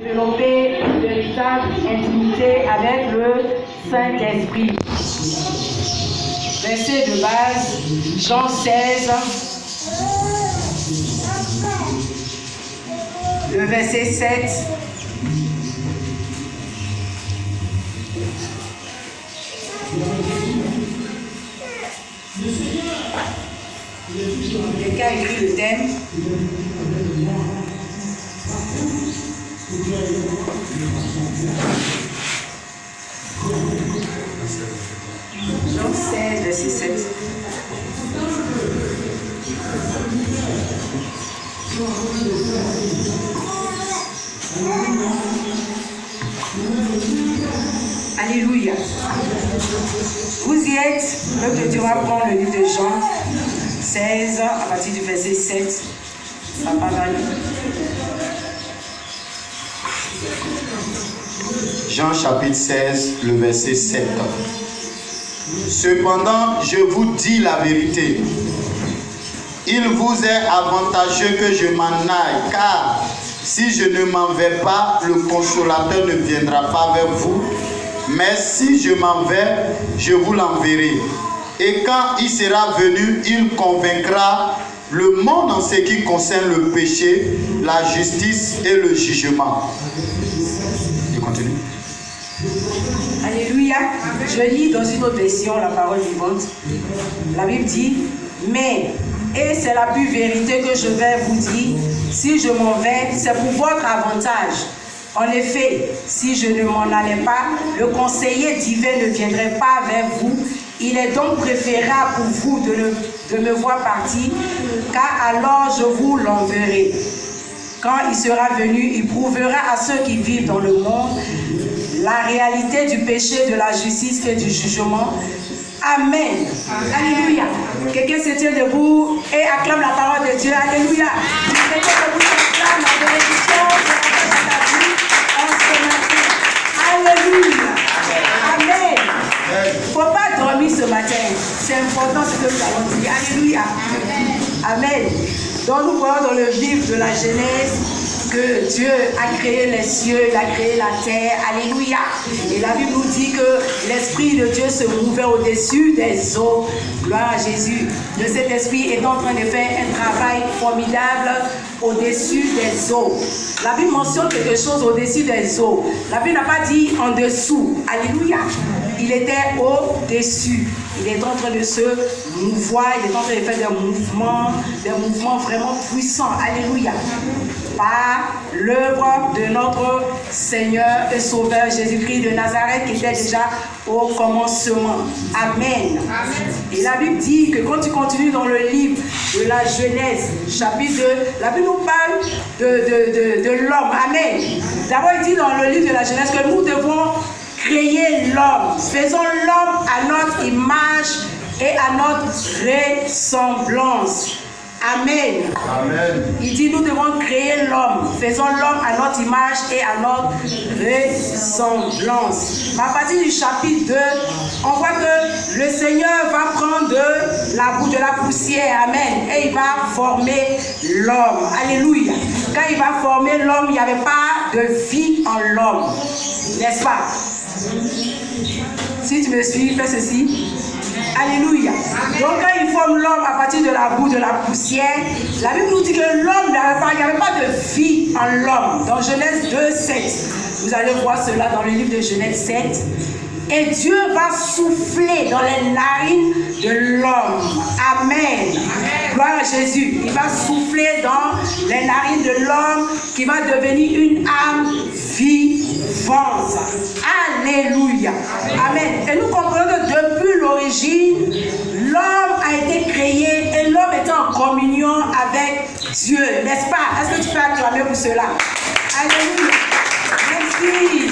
Développer une véritable intimité avec le Saint-Esprit. Verset de base, Jean 16, le verset 7. Quelqu'un a écrit le thème. Jean 16, verset 7. Alléluia. Vous y êtes. Le Dieu va prendre le livre de Jean 16 à partir du verset 7. Papa va lire. Jean chapitre 16, le verset 7. Cependant, je vous dis la vérité. Il vous est avantageux que je m'en aille, car si je ne m'en vais pas, le consolateur ne viendra pas vers vous. Mais si je m'en vais, je vous l'enverrai. Et quand il sera venu, il convaincra le monde en ce qui concerne le péché, la justice et le jugement. Je continue. Alléluia. Je lis dans une autre version la parole vivante. La Bible dit, mais, et c'est la plus vérité que je vais vous dire, si je m'en vais, c'est pour votre avantage. En effet, si je ne m'en allais pas, le conseiller divin ne viendrait pas vers vous. Il est donc préférable pour vous de me voir partir, car alors je vous l'enverrai. Quand il sera venu, il prouvera à ceux qui vivent dans le monde la réalité du péché, de la justice et du jugement. Amen. Alléluia. Quelqu'un se tient debout et acclame la parole de Dieu. Alléluia. Quelqu'un debout acclame la bénédiction de la vie en ce matin. Alléluia. Amen. Il ne faut pas dormir ce matin. C'est important ce que nous avons dit. Alléluia. Amen. Donc nous voyons dans le livre de la Genèse que Dieu a créé les cieux, il a créé la terre. Alléluia. Et la Bible nous dit que l'Esprit de Dieu se mouvait au-dessus des eaux. Gloire à Jésus. De cet esprit est en train de faire un travail formidable au-dessus des eaux. La Bible mentionne quelque chose au-dessus des eaux. La Bible n'a pas dit en dessous. Alléluia. Il était au-dessus. Il est en train de se mouvoir, il est en train de faire des mouvements vraiment puissants. Alléluia. Par l'œuvre de notre Seigneur et Sauveur Jésus-Christ de Nazareth qui était déjà au commencement. Amen. Amen. Et la Bible dit que quand tu continues dans le livre de la Genèse, chapitre 2, la Bible nous parle de l'homme. Amen. D'abord, il dit dans le livre de la Genèse que nous devons créer l'homme. Faisons l'homme à notre image et à notre ressemblance. Amen. Amen. Il dit nous devons créer l'homme. Faisons l'homme à notre image et à notre ressemblance. À partir du chapitre 2, on voit que le Seigneur va prendre de la poussière. Amen. Et il va former l'homme. Alléluia. Quand il va former l'homme, il n'y avait pas de vie en l'homme. N'est-ce pas? Si tu me suis, fais ceci. Alléluia. Donc quand il forme l'homme à partir de la boue, de la poussière, la Bible nous dit que l'homme il n'y avait pas de vie en l'homme. Dans Genèse 2, 7. Vous allez voir cela dans le livre de Genèse 7. Et Dieu va souffler dans les narines de l'homme. Amen. Gloire à Jésus. Il va souffler dans les narines de l'homme qui va devenir une âme vivante. Alléluia. Amen. Et nous comprenons que depuis l'origine, l'homme a été créé et l'homme était en communion avec Dieu. N'est-ce pas? Est-ce que tu peux acclamer pour cela? Alléluia. Merci.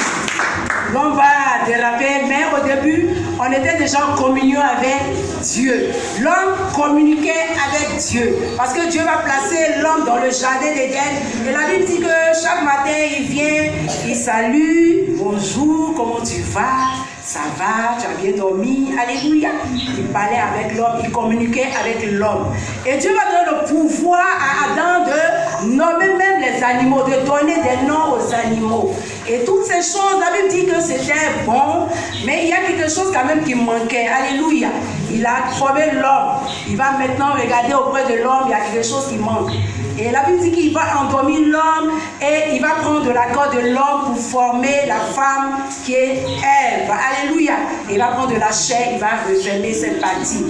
On va déraper, mais au début, on était déjà en communion avec Dieu. L'homme communiquait avec Dieu. Parce que Dieu va placer l'homme dans le jardin d'Éden. Et la Bible dit que chaque matin, il vient, il salue, bonjour, comment tu vas? Ça va, tu as bien dormi, alléluia. Il parlait avec l'homme, il communiquait avec l'homme. Et Dieu va donner le pouvoir à Adam nommer même les animaux, de donner des noms aux animaux. Et toutes ces choses, la Bible dit que c'était bon, mais il y a quelque chose quand même qui manquait. Alléluia. Il a formé l'homme. Il va maintenant regarder auprès de l'homme, il y a quelque chose qui manque. Et la Bible dit qu'il va endormir l'homme et il va prendre de la corde de l'homme pour former la femme qui est Ève. Alléluia. Il va prendre de la chair, il va refermer cette partie.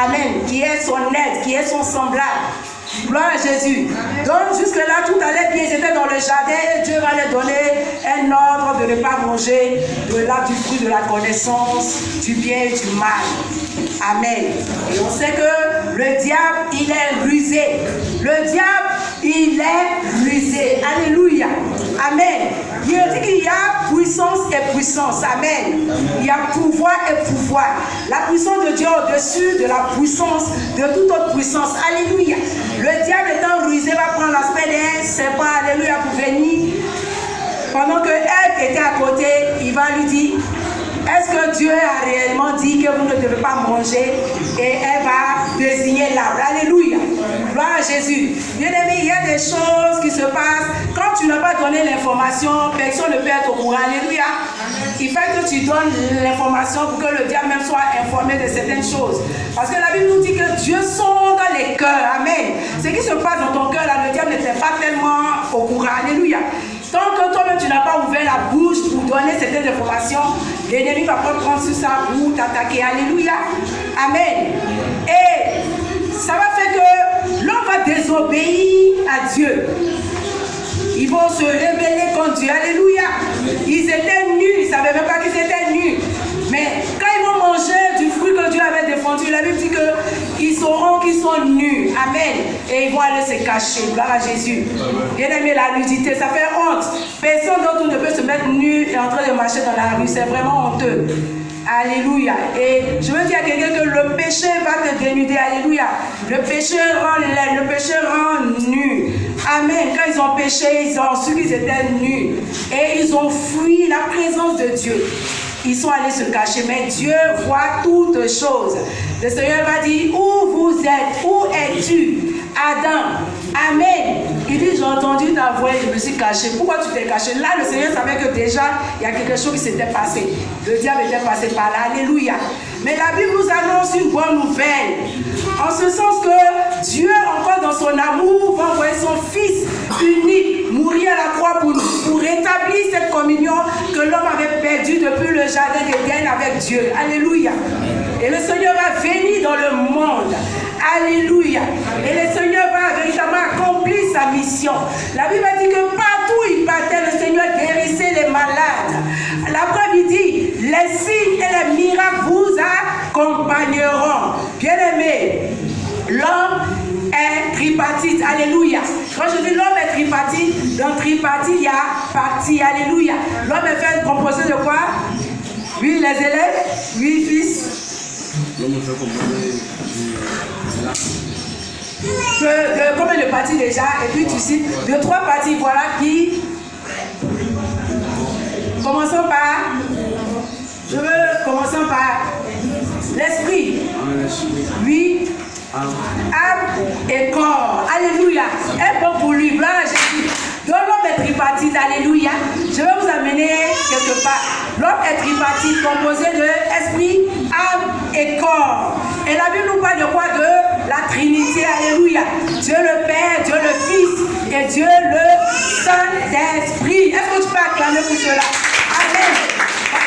Amen. Qui est son aide, qui est son semblable. Gloire à Jésus. Donc jusque-là, tout allait bien. Ils étaient dans le jardin et Dieu va leur donner un ordre de ne pas manger de l'arbre du fruit de la connaissance du bien et du mal. Amen. Et on sait que le diable, il est rusé. Le diable, il est rusé. Alléluia. Amen. Il dit qu'il y a puissance et puissance. Amen. Il y a pouvoir et pouvoir. La puissance de Dieu au-dessus de la puissance de toute autre puissance. Alléluia. Le diable étant rusé va prendre l'aspect d'un serpent. Alléluia. Pour venir. Pendant que Ève était à côté, il va lui dire: est-ce que Dieu a réellement dit que vous ne devez pas manger? Et elle va désigner l'arbre. Alléluia. Gloire à Jésus. Bien aimé, il y a des choses qui se passent. Quand tu n'as pas donné l'information, personne ne peut être au courant. Alléluia. Il faut que tu donnes l'information pour que le diable même soit informé de certaines choses. Parce que la Bible nous dit que Dieu sonde les cœurs. Amen. Ce qui se passe dans ton cœur, là, le diable n'était pas tellement au courant. Alléluia. Tant que toi-même tu n'as pas ouvert la bouche pour donner certaines informations, l'ennemi va pas prendre sur ça pour t'attaquer. Alléluia. Amen. Et ça va faire que l'homme va désobéir à Dieu. Ils vont se rébeller contre Dieu. Alléluia. Ils étaient nus. Ils ne savaient même pas qu'ils étaient nus. Mais quand ils vont manger du fruit que Dieu avait défendu, la Bible dit qu'ils sauront qu'ils sont nus. Amen. Et ils vont aller se cacher. Gloire à Jésus. Bien aimé, la nudité, ça fait honte. Personne d'autre ne peut se mettre nu et en train de marcher dans la rue. C'est vraiment honteux. Alléluia. Et je veux dire à quelqu'un que le péché va te dénuder. Alléluia. Le péché rend laid, le péché rend nu. Amen. Quand ils ont péché, ils ont su qu'ils étaient nus. Et ils ont fui la présence de Dieu. Ils sont allés se cacher, mais Dieu voit toutes choses. Le Seigneur va dire: où vous êtes? Où es-tu? Adam. Amen. Il dit: j'ai entendu ta voix et je me suis caché. Pourquoi tu t'es caché? Là, le Seigneur savait que déjà, il y a quelque chose qui s'était passé. Le diable était passé par là. Alléluia. Mais la Bible nous annonce une bonne nouvelle. En ce sens que Dieu, encore dans son amour, va envoyer son Fils unique mourir à la croix pour rétablir cette communion que l'homme avait perdue depuis le jardin d'Éden avec Dieu. Alléluia. Et le Seigneur va venir dans le monde. Alléluia. Et le Seigneur va véritablement accomplir sa mission. La Bible dit que partout où il partait, le Seigneur guérissait les malades. La preuve, il dit: les signes et les miracles vous accompagneront. Bien-aimé, l'homme est tripartite. Alléluia. Quand je dis l'homme est tripartite, dans tripartite, il y a partie. Alléluia. L'homme est fait composé de quoi? 8 les élèves, 8 fils. L'homme est fait composé de combien de parties déjà? Et puis tu cites de 3 parties, voilà, qui... Commençons par... Commençons par l'esprit. Oui. Âme et corps. Alléluia. Et bon pour lui. Gloire à Jésus. Donc l'homme est tripartite. Alléluia. Je vais vous amener quelque part. L'homme est tripartite, composé de esprit, âme et corps. Et la Bible nous parle de quoi? De la Trinité. Alléluia. Dieu le Père, Dieu le Fils et Dieu le Saint-Esprit. Est-ce que tu peux acclamer pour cela? Amen.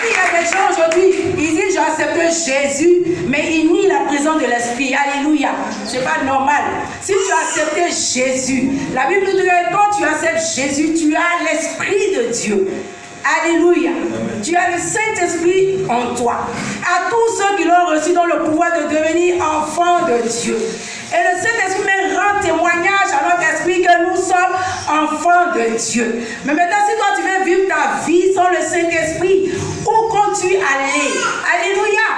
Il y a des gens aujourd'hui, ils disent: j'ai accepté Jésus, mais ils nient la présence de l'Esprit. Alléluia. C'est pas normal. Si tu as accepté Jésus, la Bible nous dit que quand tu acceptes Jésus, tu as l'Esprit de Dieu. Alléluia. Tu as le Saint-Esprit en toi. À tous ceux qui l'ont reçu dans le pouvoir de devenir enfants de Dieu. Et le Saint-Esprit rend témoignage à notre esprit que nous sommes enfants de Dieu. Mais maintenant, si toi tu veux vivre ta vie sans le Saint-Esprit, où comptes-tu aller? Alléluia.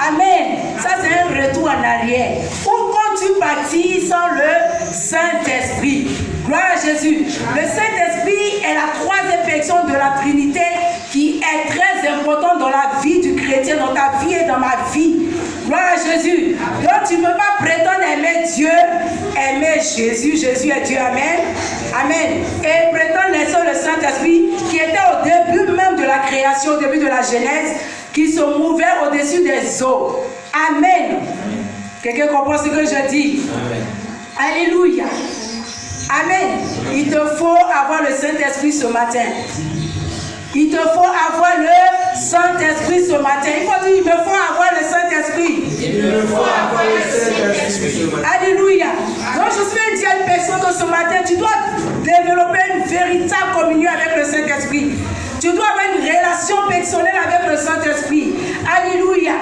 Amen. Ça c'est un retour en arrière. Où comptes-tu partir sans le Saint-Esprit? Gloire à Jésus. Le Saint-Esprit est la 3e personne de la Trinité qui est très importante dans la vie du chrétien, dans ta vie et dans ma vie. Gloire à Jésus. Donc tu ne peux pas prétendre aimer Dieu, aimer Jésus. Jésus est Dieu. Amen. Amen. Et prétendre laisser le Saint-Esprit qui était au début même de la création, au début de la Genèse, qui se mouvait au-dessus des eaux. Amen. Quelqu'un comprend ce que je dis? Amen. Alléluia. Amen. Il te faut avoir le Saint-Esprit ce matin. Il te faut avoir le Saint-Esprit ce matin. Il faut dire, il me faut avoir le Saint-Esprit. Il me faut avoir le Saint-Esprit ce matin. Alléluia. Donc je suis dire à une personne que ce matin, tu dois développer une véritable communion avec le Saint-Esprit. Tu dois avoir une relation personnelle avec le Saint-Esprit. Alléluia.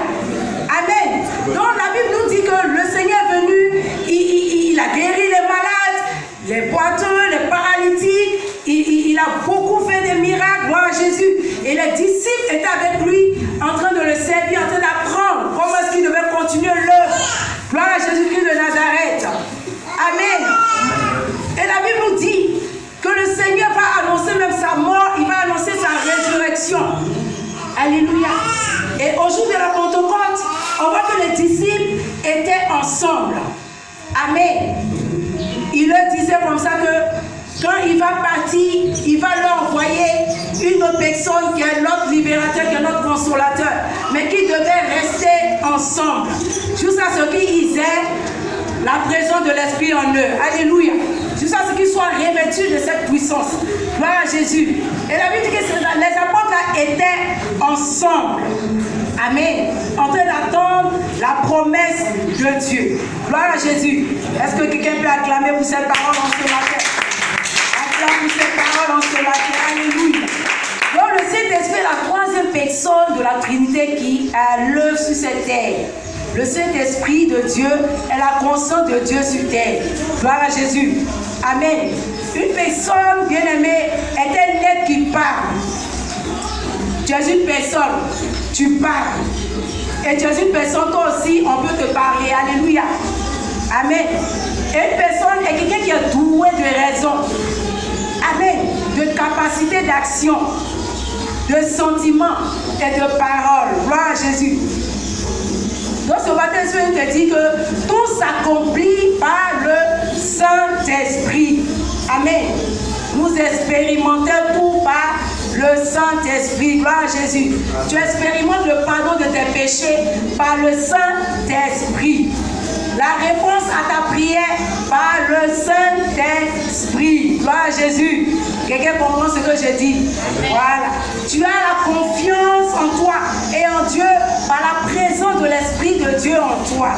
Amen. Donc la Bible nous dit que le Seigneur est venu, il a guéri les malades, les boiteux, les paralytiques, il a beaucoup fait des miracles, gloire à Jésus. Et les disciples étaient avec lui, en train de le servir, en train d'apprendre comment est-ce qu'il devait continuer l'œuvre. Gloire à Jésus-Christ de Nazareth. Amen. Et la Bible nous dit que le Seigneur va annoncer même sa mort, il va annoncer sa résurrection. Alléluia. Et au jour de la Pentecôte, on voit que les disciples étaient ensemble. Amen. Il leur disait comme ça que quand il va partir, il va leur envoyer une autre personne qui est notre libérateur, qui est notre consolateur, mais qui devait rester ensemble jusqu'à ce qu'ils aient la présence de l'Esprit en eux. Alléluia. Jusqu'à ce qu'ils soient revêtus de cette puissance. Gloire à Jésus. Et la Bible dit que les apôtres là étaient ensemble. Amen. En train d'attendre la promesse de Dieu. Gloire à Jésus. Est-ce que quelqu'un peut acclamer pour cette parole en ce matin? Acclame pour cette parole en ce matin. Alléluia. Donc le Saint-Esprit est la troisième personne de la Trinité qui a l'œuvre sur cette terre. Le Saint-Esprit de Dieu est la conscience de Dieu sur terre. Gloire à Jésus. Amen. Une personne bien-aimée est un être qui parle. Tu es une personne, tu parles. Et tu es une personne, toi aussi, on peut te parler. Alléluia. Amen. Et une personne est quelqu'un qui est doué de raison. Amen. De capacité d'action, de sentiment et de parole. Gloire à Jésus. Donc ce matin, je viens te dire que tout s'accomplit par le Saint-Esprit. Amen. Nous expérimentons tout par le Saint-Esprit. Gloire à Jésus. Tu expérimentes le pardon de tes péchés par le Saint-Esprit. La réponse à ta prière par le Saint-Esprit. Gloire à Jésus. Quelqu'un comprend ce que je dis? Voilà. Tu as la confiance en toi et en Dieu par la présence de l'Esprit de Dieu en toi.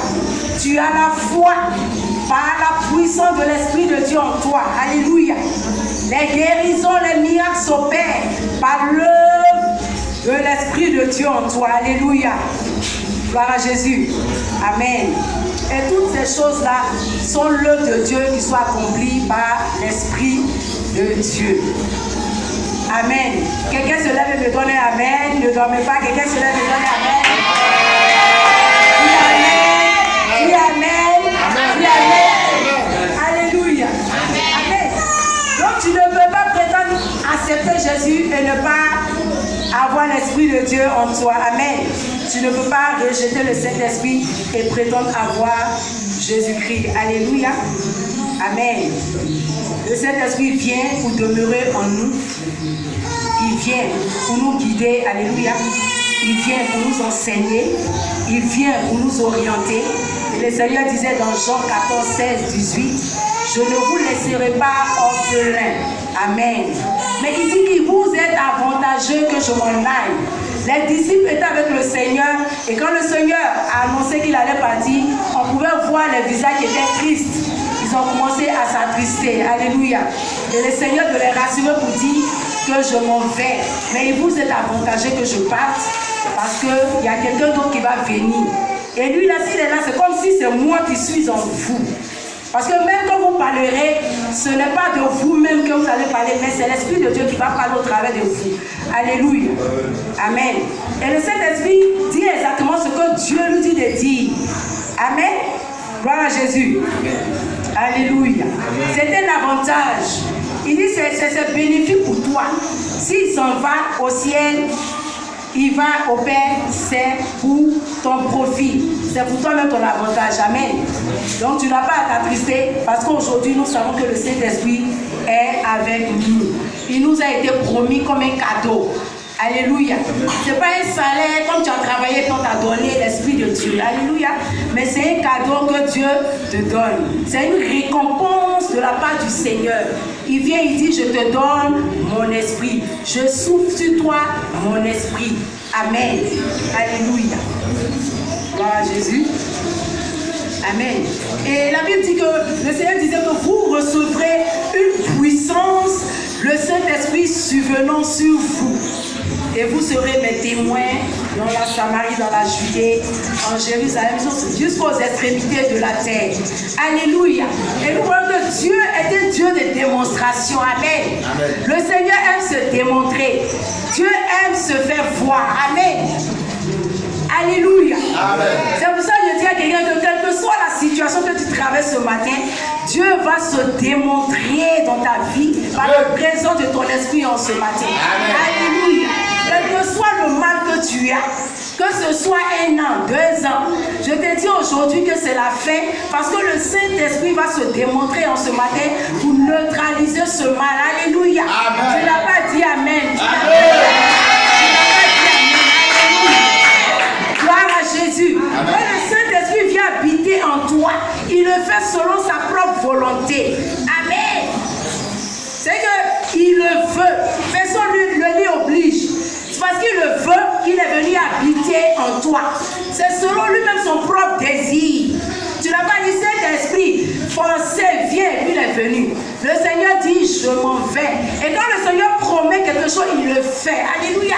Tu as la foi par la puissance de l'Esprit de Dieu en toi. Alléluia. Les guérisons, les miracles s'opèrent par l'œuvre de l'Esprit de Dieu en toi. Alléluia. Gloire à Jésus. Amen. Et toutes ces choses-là sont l'œuvre de Dieu qui soit accomplie par l'Esprit de Dieu. Amen. Quelqu'un se lève et me donne un amen. Ne dormez pas. Quelqu'un se lève et me donne un amen. Dis amen. Dis amen. Dis amen. Alléluia. Amen. Donc tu ne peux pas prétendre accepter Jésus et ne pas avoir l'Esprit de Dieu en toi. Amen. Tu ne peux pas rejeter le Saint-Esprit et prétendre avoir Jésus-Christ. Alléluia. Amen. Le Saint-Esprit vient pour demeurer en nous. Il vient pour nous guider. Alléluia. Il vient pour nous enseigner. Il vient pour nous orienter. Et le Seigneur disait dans Jean 14, 16, 18, je ne vous laisserai pas orphelins. Amen. Mais il dit qu'il vous est avantageux que je m'en aille. Les disciples étaient avec le Seigneur et quand le Seigneur a annoncé qu'il allait partir, on pouvait voir les visages qui étaient tristes. Ils ont commencé à s'attrister. Alléluia. Et le Seigneur de les rassurer pour dire que je m'en vais. Mais il vous est avantageux que je parte parce qu'il y a quelqu'un d'autre qui va venir. Et lui là, s'il est là, c'est comme si c'est moi qui suis en vous. Parce que même quand vous parlerez, ce n'est pas de vous-même que vous allez parler, mais c'est l'Esprit de Dieu qui va parler au travers de vous. Alléluia. Amen. Et le Saint-Esprit dit exactement ce que Dieu lui dit de dire. Amen. Gloire à Jésus. Alléluia. C'est un avantage. Il dit c'est bénéfique pour toi. S'il s'en va au ciel, il va au Père, c'est pour ton profit. C'est pour toi-même ton avantage. Amen. Donc tu n'as pas à t'attrister parce qu'aujourd'hui nous savons que le Saint-Esprit est avec nous. Il nous a été promis comme un cadeau. Alléluia. Ce n'est pas un salaire comme tu as travaillé quand tu as donné l'Esprit de Dieu. Alléluia. Mais c'est un cadeau que Dieu te donne. C'est une récompense de la part du Seigneur. Il vient, il dit, je te donne mon esprit. Je souffle sur toi mon esprit. Amen. Alléluia. Gloire à Jésus. Amen. Et la Bible dit que le Seigneur disait que vous recevrez une puissance, le Saint-Esprit survenant sur vous. Et vous serez mes témoins dans la Samarie, dans la Judée, en Jérusalem, jusqu'aux extrémités de la terre. Alléluia. Et nous voyons que Dieu est un Dieu de démonstration. Amen. Amen. Le Seigneur aime se démontrer. Dieu aime se faire voir. Amen. Alléluia. C'est pour ça que je dis à quelqu'un que quelle que soit la situation que tu traverses ce matin, Dieu va se démontrer dans ta vie par la présence de ton esprit en ce matin. Amen. Alléluia. Quel que soit le mal que tu as, que ce soit 1 an, 2 ans, je te dis aujourd'hui que c'est la fin parce que le Saint-Esprit va se démontrer en ce matin pour neutraliser ce mal. Alléluia. Amen. Tu n'as pas dit Amen. Gloire à Jésus. Quand le Saint-Esprit vient habiter en toi, il le fait selon sa propre volonté. Amen. C'est qu'il le veut. Personne ne l'y oblige. C'est parce qu'il le veut qu'il est venu habiter en toi. C'est selon lui-même son propre désir. Tu n'as pas dit Saint-Esprit, forcez, viens, puis il est venu. Le Seigneur dit, je m'en vais. Et quand le Seigneur promet quelque chose, il le fait. Alléluia.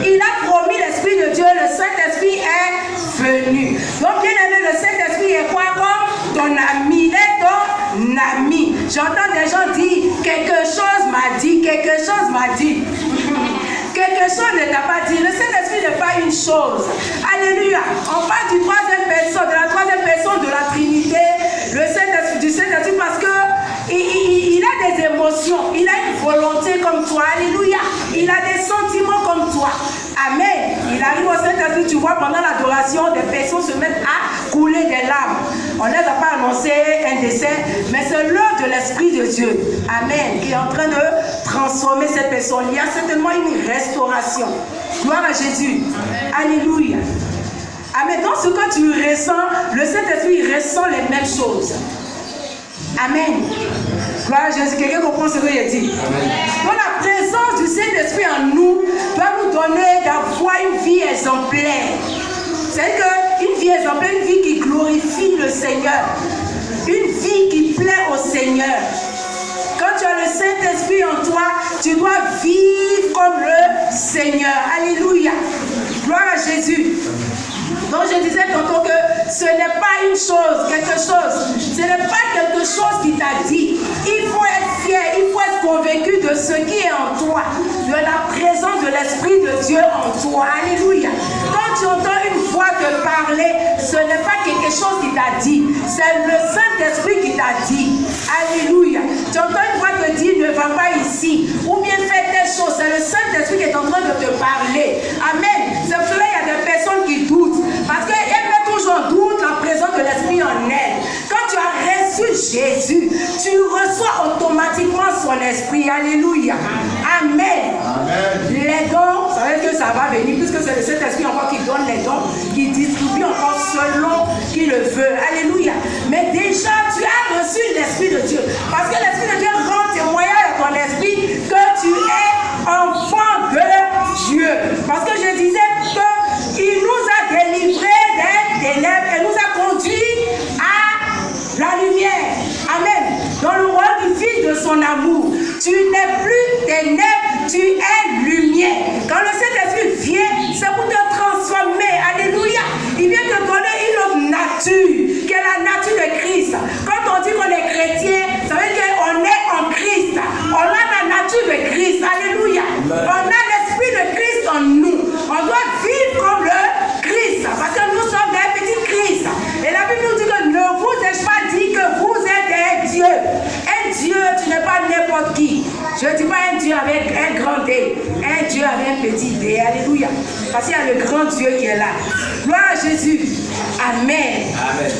Il a promis l'Esprit de Dieu, le Saint-Esprit est venu. Donc, bien aimé, le Saint-Esprit est quoi comme ton ami? Il est ton ami. J'entends des gens dire, quelque chose m'a dit, quelque chose m'a dit. Quelque chose ne t'a pas dit. Le Saint-Esprit n'est pas une chose. Alléluia. On parle du troisième personne, de la troisième personne de la Trinité, le Saint-Esprit, du Saint-Esprit, parce que il a des émotions, il a une volonté comme toi. Alléluia. Il a des sentiments comme toi. Amen. Il arrive au Saint-Esprit, tu vois, pendant l'adoration, des personnes se mettent à couler des larmes. On ne les a pas annoncé un décès, mais c'est l'œuvre de l'Esprit de Dieu. Amen. Qui est en train de transformer cette personne. Il y a certainement une restauration. Gloire à Jésus. Amen. Alléluia. Amen. Dans ce que tu ressens, le Saint-Esprit ressent les mêmes choses. Amen. Gloire à Jésus. Quelqu'un comprend ce que j'ai dit? Donc la présence du Saint-Esprit en nous va nous donner d'avoir une vie exemplaire. C'est qu'une vie exemplaire, une vie qui glorifie le Seigneur. Une vie qui plaît au Seigneur. Quand tu as le Saint-Esprit en toi, tu dois vivre comme le Seigneur. Alléluia. Gloire à Jésus. Donc je disais tantôt que ce n'est pas une chose, quelque chose. Ce n'est pas quelque chose qui t'a dit. Il faut être fier, il faut être convaincu de ce qui est en toi, de la présence de l'Esprit de Dieu en toi. Alléluia. Quand tu entends une voix te parler, ce n'est pas quelque chose qui t'a dit. C'est le Saint-Esprit qui t'a dit. Alléluia. Tu entends une voix te dire ne va pas ici. Ou bien fais telle chose. C'est le Saint-Esprit qui est en train de te parler. Amen. C'est pour cela qu'il y a des personnes qui doutent. Parce qu'elle met toujours en doute la présence de l'Esprit en elle. Quand tu as reçu Jésus, tu reçois automatiquement son Esprit. Alléluia. Amen. Amen. Les dons, ça veut dire que ça va venir, puisque c'est le Saint-Esprit encore qui donne les dons, qui distribue encore selon qu'il le veut. Alléluia. Mais déjà, tu as reçu l'Esprit de Dieu. Parce que l'Esprit de Dieu rend témoignage à ton esprit que tu es enfant de Dieu. Parce que je disais qu'il nous a délivrés des ténèbres et nous a conduits à la lumière. Amen. Dans le royaume du Fils de son amour. Tu n'es plus ténèbres, tu es lumière. Quand le Saint-Esprit vient, c'est pour te transformer. Alléluia. Il vient te donner une autre nature, qui est la nature de Christ. Quand on dit qu'on est chrétien, ça veut dire qu'on est en Christ. On a la nature de Christ. Alléluia. On a l'Esprit de Christ en nous. On doit vivre comme le Christ. Parce que nous sommes des petits Christ. Et la Bible nous dit que ne vous ai-je pas dit que vous êtes des dieux. Un Dieu, tu n'es pas n'importe qui. Je ne dis pas un Dieu avec un grand D. un Dieu avec un petit D. Alléluia. Parce qu'il y a le grand Dieu qui est là. Gloire à Jésus. Amen. Amen.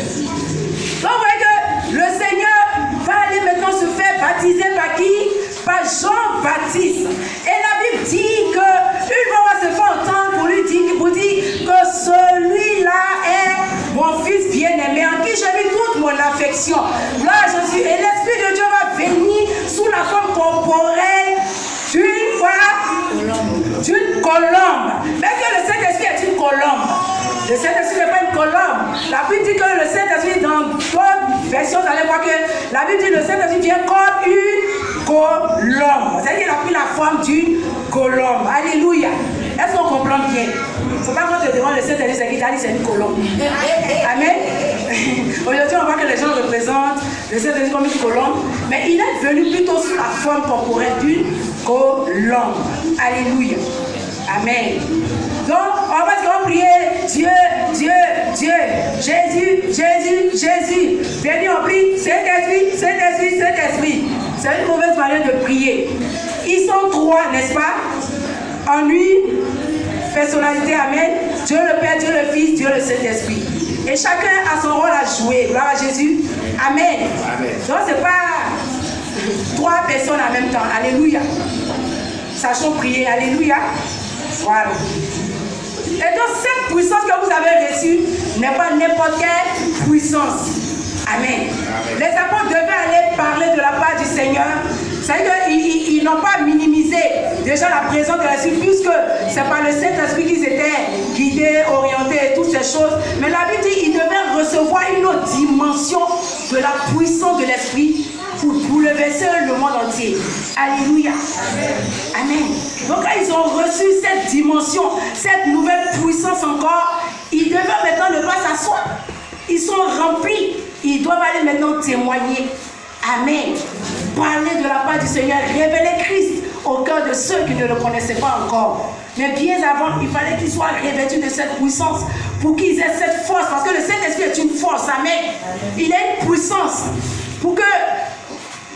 Donc vous voyez que le Seigneur va aller maintenant se faire baptiser par qui? Par Jean-Baptiste. Et la Bible dit qu'une fois on va se faire entendre pour lui dire que celui-là est mon fils bien-aimé en qui j'ai mis toute mon affection. Gloire à Jésus. Et l'Esprit de Dieu va venir sous la forme corporelle d'une colombe. Mais que le Saint-Esprit est une colombe. Le Saint-Esprit n'est pas une colombe. La Bible dit que le Saint-Esprit, dans d'autres versions, vous allez voir que la Bible dit que le Saint-Esprit vient comme une colombe. C'est-à-dire qu'il a pris la forme d'une colombe. Alléluia. Est-ce qu'on comprend bien? Il ne faut pas qu'on te demande le Saint-Esprit, c'est qui t'a dit c'est une colombe. Amen. Aujourd'hui, on voit que les gens représentent le Saint-Esprit comme une colombe, mais il est venu plutôt sous la forme corporelle d'une colombe. Alléluia. Amen. Donc, on va prier Dieu, Dieu, Dieu, Jésus, Jésus, Jésus. Venez, on prie Saint-Esprit, Saint-Esprit, Saint-Esprit. C'est une mauvaise manière de prier. Ils sont trois, n'est-ce pas? En une personnalité, amen. Dieu le Père, Dieu le Fils, Dieu le Saint-Esprit. Et chacun a son rôle à jouer. Gloire à Jésus. Amen. Amen. Donc, ce n'est pas trois personnes en même temps. Alléluia. Sachons prier. Alléluia. Voilà. Et donc cette puissance que vous avez reçue n'est pas n'importe quelle puissance. Amen. Amen. Les apôtres devaient aller parler de la part du Seigneur. C'est-à-dire qu'ils n'ont pas minimisé déjà la présence de l'Esprit, puisque c'est par le Saint-Esprit qu'ils étaient guidés, orientés et toutes ces choses. Mais la Bible dit qu'ils devaient recevoir une autre dimension de la puissance de l'Esprit pour bouleverser le monde entier. Alléluia. Amen. Amen. Donc quand ils ont reçu cette dimension, cette nouvelle puissance encore, ils devaient maintenant ne pas s'asseoir. Ils sont remplis. Ils doivent aller maintenant témoigner. Amen. Parler de la part du Seigneur, révéler Christ au cœur de ceux qui ne le connaissaient pas encore. Mais bien avant, il fallait qu'ils soient revêtus de cette puissance pour qu'ils aient cette force. Parce que le Saint-Esprit est une force. Amen. Il a une puissance pour que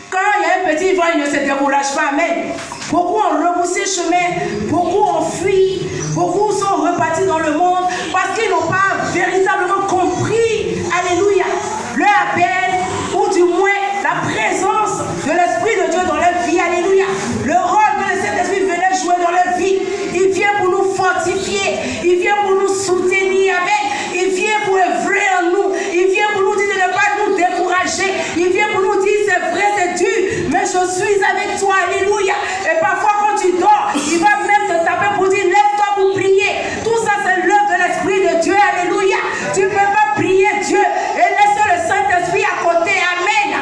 quand il y a un petit vent, il ne se décourage pas. Amen. Beaucoup ont rebroussé chemin, beaucoup ont fui, beaucoup sont repartis dans le monde parce qu'ils n'ont pas véritablement compris, alléluia, leur appel ou du moins la présence de l'Esprit de Dieu dans leur vie, alléluia. Le rôle que le Saint-Esprit venait jouer dans leur vie, il vient pour nous fortifier, il vient pour nous soutenir, amen. Il vient pour œuvrer en nous, il vient pour nous dire de ne pas nous décourager, il vient pour nous dire c'est vrai, c'est dur, mais je suis avec toi, alléluia. Et parfois quand tu dors, il va même te taper pour dire lève-toi pour prier. Tout ça c'est l'œuvre de l'Esprit de Dieu, alléluia. Tu ne peux pas prier Dieu et laisser le Saint-Esprit à côté, amen.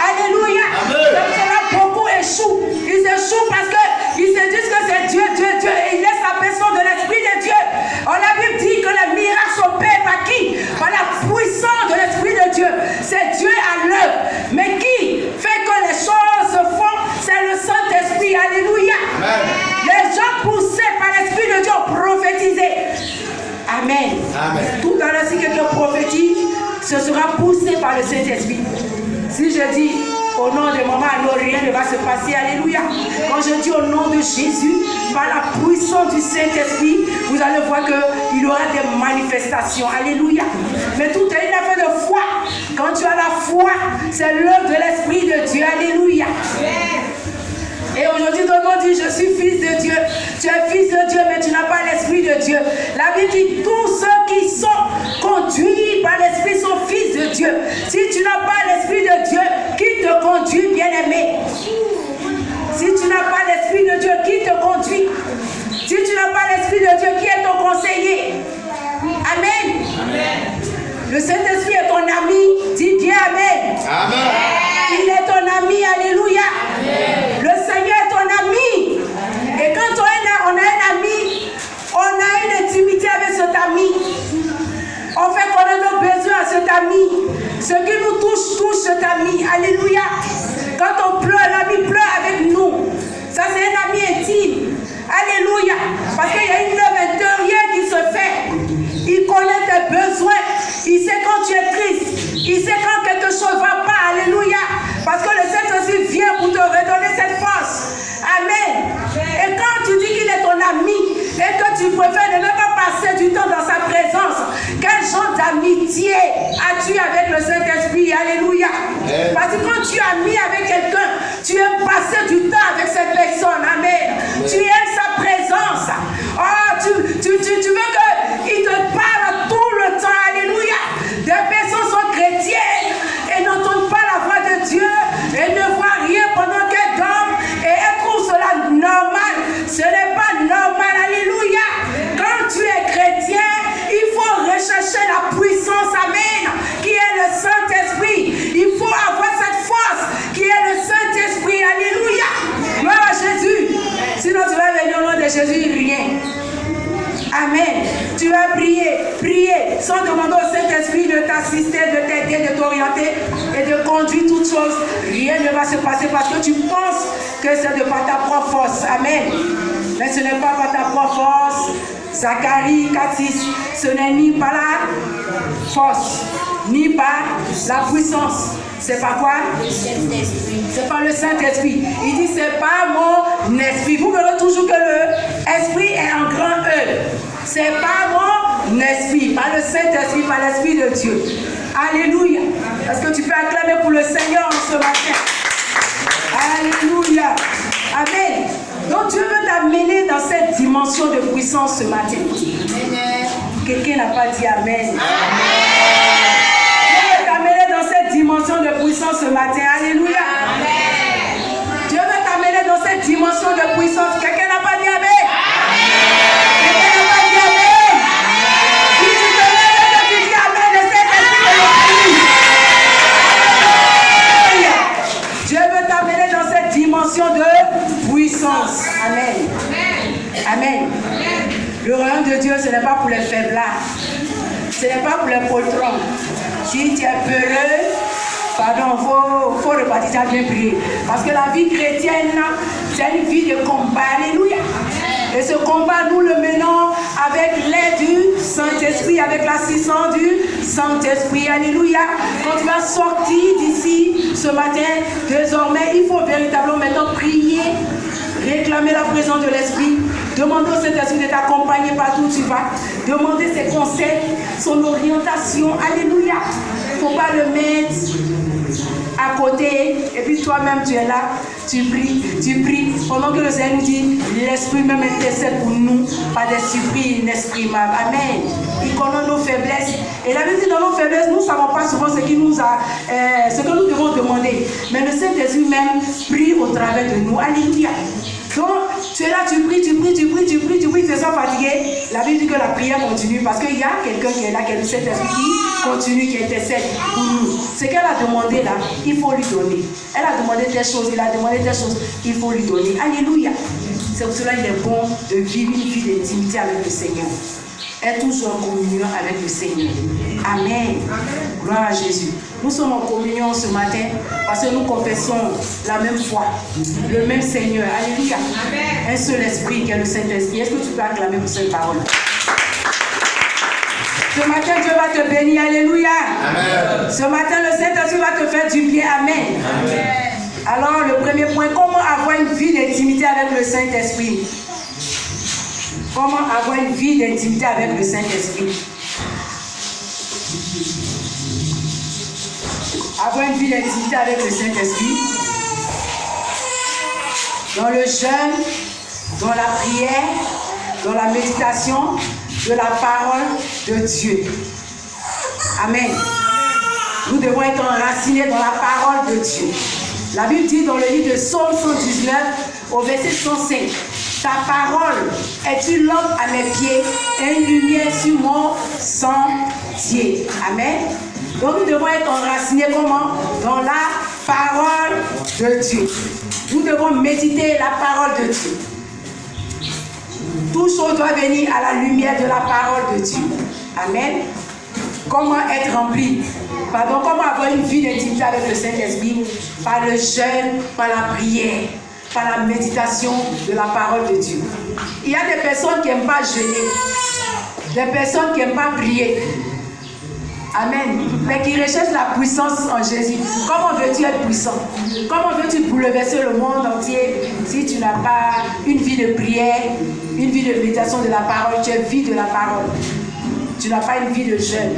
Alléluia. Donc cela beaucoup échouent. Ils échouent parce qu'ils se disent que c'est Dieu, Dieu, Dieu, et ils laissent la personne de l'Esprit de Dieu. La Bible dit que les miracles s'opèrent par qui? Par la puissance de l'Esprit de Dieu. C'est Dieu à l'œuvre. Mais qui fait que les choses se font? C'est le Saint-Esprit. Alléluia. Amen. Les gens poussés par l'Esprit de Dieu ont prophétisé. Amen. Amen. Tout à l'heure, si quelqu'un prophétise, ce sera poussé par le Saint-Esprit. Si je dis au nom de maman, alors rien ne va se passer. Alléluia. Quand je dis au nom de Jésus, par la puissance du Saint-Esprit, vous allez voir qu'il y aura des manifestations. Alléluia. Mais tout est une affaire de foi. Quand tu as la foi, c'est l'œuvre de l'Esprit de Dieu. Alléluia. Et aujourd'hui, tout le monde dit, je suis fils de Dieu. Tu es fils de Dieu, mais tu n'as pas l'Esprit de Dieu. La Bible dit, tous ceux qui sont conduits par l'Esprit sont fils de Dieu. Si tu n'as pas l'Esprit de Dieu, qui te conduit, bien-aimé? Si tu n'as pas l'Esprit de Dieu, qui te conduit? Si tu n'as pas l'Esprit de Dieu, qui est ton conseiller? Amen. Amen. Le Saint-Esprit est ton ami. Dis bien Amen. Amen. Il est ton ami. Alléluia. Amen. Le Seigneur est ton ami. Amen. Et quand on a un ami, on a une intimité avec cet ami. On fait connaître nos besoins à cet ami. Ce qui nous touche cet ami. Alléluia. Quand on pleure, l'ami pleure avec nous. Ça, c'est un ami intime. Alléluia. Parce qu'il y a une œuvre intérieure qui se fait. Il connaît tes besoins. Il sait quand tu es triste. Il sait quand quelque chose ne va pas. Alléluia. Parce que le Saint-Esprit vient pour te redonner cette force. Amen. Et quand tu Jésus, rien. Amen. Tu vas prier sans demander au Saint-Esprit de t'assister, de t'aider, de t'orienter et de conduire toutes choses. Rien ne va se passer parce que tu penses que c'est de par ta propre force. Amen. Mais ce n'est pas par ta propre force. Zacharie 4:6. Ce n'est ni par la force, ni par la puissance. C'est pas quoi? C'est pas le Saint-Esprit. Il dit c'est pas mon esprit. Vous verrez toujours que le esprit est en grand E. C'est pas mon esprit, pas le Saint-Esprit, pas l'Esprit de Dieu. Alléluia. Est-ce que tu peux acclamer pour le Seigneur ce matin? Alléluia. Amen. Donc Dieu veut t'amener dans cette dimension de puissance ce matin. Quelqu'un n'a pas dit Amen. Dieu veut t'amener dans cette dimension de puissance ce matin. Alléluia. Dieu veut t'amener dans cette dimension de puissance. Quelqu'un n'a pas dit Amen. Quelqu'un n'a pas dit Amen. Si tu te lèves et que tu dis Amen, le Saint-Esprit te le dit. Dieu veut t'amener dans cette dimension de puissance. Amen. Amen. Le royaume de Dieu, ce n'est pas pour les faiblards. Ce n'est pas pour les poltrons. Si tu es peureux, pardon, faut repartir, tu as bien prié. Parce que la vie chrétienne, c'est une vie de combat. Alléluia. Et ce combat, nous le menons avec l'aide du Saint-Esprit, avec l'assistance du Saint-Esprit. Alléluia. Quand tu vas sortir d'ici ce matin, désormais, il faut véritablement maintenant prier, réclamer la présence de l'Esprit, demander au Saint-Esprit de t'accompagner partout où tu vas, demander ses conseils, son orientation. Alléluia. Il ne faut pas le mettre à côté et puis toi-même tu es là, tu pries, pendant que le Seigneur nous dit, l'Esprit même intercède pour nous par des surprises inexprimables. Amen. Il connaît nos faiblesses. Et la Bible dit, dans nos faiblesses, nous ne savons pas souvent ce que nous devons demander. Mais le Saint-Esprit même prie au travers de nous. Alléluia. Donc, tu es là, tu pries, tu te sens fatigué. La Bible dit que la prière continue parce qu'il y a quelqu'un qui est là, qui est le Saint-Esprit qui continue, qui intercède pour nous. Ce qu'elle a demandé là, il faut lui donner. Elle a demandé des choses, il a demandé des choses, il faut lui donner. Alléluia. C'est pour cela qu'il est bon de vivre une vie d'intimité avec le Seigneur. Être toujours en communion avec le Seigneur. Amen. Gloire à Jésus. Nous sommes en communion ce matin parce que nous confessons la même foi, le même Seigneur. Alléluia. Amen. Un seul esprit qui est le Saint-Esprit. Est-ce que tu peux acclamer pour cette parole? Ce matin, Dieu va te bénir. Alléluia. Amen. Ce matin, le Saint-Esprit va te faire du bien. Amen. Amen. Alors, le premier point, comment avoir une vie d'intimité avec le Saint-Esprit? Comment avoir une vie d'intimité avec le Saint-Esprit? Avoir une vie d'intimité avec le Saint-Esprit. Dans le jeûne, dans la prière, dans la méditation de la parole de Dieu. Amen. Nous devons être enracinés dans la parole de Dieu. La Bible dit dans le livre de Psaume 119, au verset 105, ta parole est une lampe à mes pieds et une lumière sur mon sentier. Amen. Donc nous devons être enracinés comment? Dans la parole de Dieu. Nous devons méditer la parole de Dieu. Tout chose doit venir à la lumière de la parole de Dieu. Amen. Comment être rempli? Pardon, comment avoir une vie d'intimité avec le Saint-Esprit? Par le jeûne, par la prière, par la méditation de la parole de Dieu. Il y a des personnes qui n'aiment pas jeûner, des personnes qui n'aiment pas prier. Amen. Mais qui recherchent la puissance en Jésus. Comment veux-tu être puissant? Comment veux-tu bouleverser le monde entier si tu n'as pas une vie de prière, une vie de méditation de la parole? Tu es vide de la parole. Tu n'as pas une vie de jeûne.